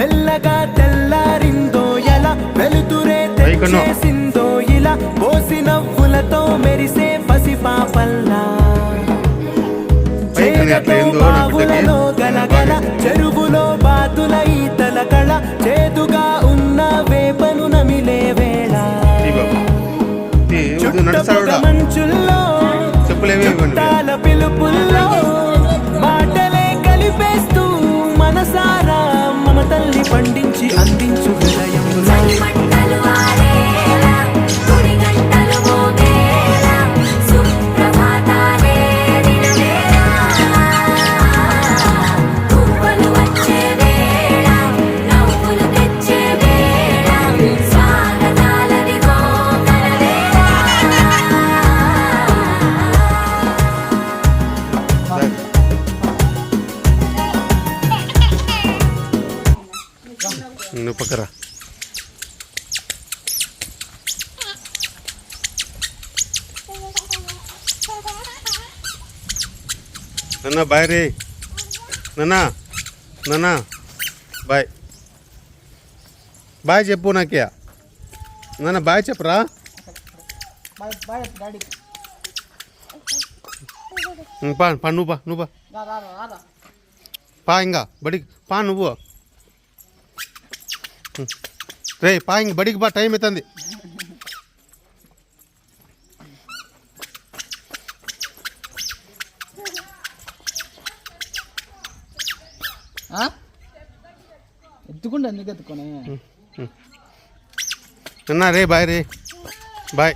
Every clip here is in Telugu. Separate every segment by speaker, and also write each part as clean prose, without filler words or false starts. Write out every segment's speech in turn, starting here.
Speaker 1: మెల్లగా తెల్లారిందో ఎలా వెలుతురే తెచ్చేసిందో ఇలా పోసి నవ్వులతో మెరిసే పసిపాపల్లా బావులలో గలగల చెరువులో బాతుల ఈతల కళ చేదుగా ఉన్న వేపను నమిలే వేళ మంచుల్లో చుట్టాల పిలుపుల్లో మాటలే కలిపేస్తూ మనసారా మమతల్ని పండించి అందించు హృదయంలో
Speaker 2: నువ్వు పక్కరా నాన్న బాయ్ రే నాన్న బాయ్ బాయ్ చెప్పు నాకే నాన్న బాయ్ చెప్పరా పా నువ్వు పా ఇంకా బడికి పా నువ్వు రే పా ఇంక బడికి బా టైం అవుతుంది
Speaker 3: ఎత్తుకుంటా ఎందుకు ఎత్తుకొని
Speaker 2: అన్నా రే బాయ్ బాయ్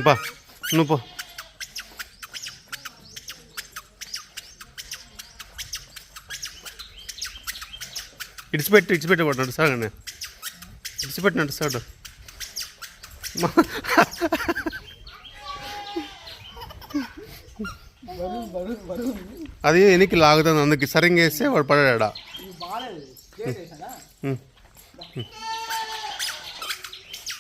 Speaker 2: పా నువ్వు పో ఇడిచిపెట్టినట్టు సార్ అండి ఇడిచిపెట్టినట్టు సార్ అది ఎనికి లాగుతుంది అందుకు సరిగ్గా వేస్తే వాడు పడాడా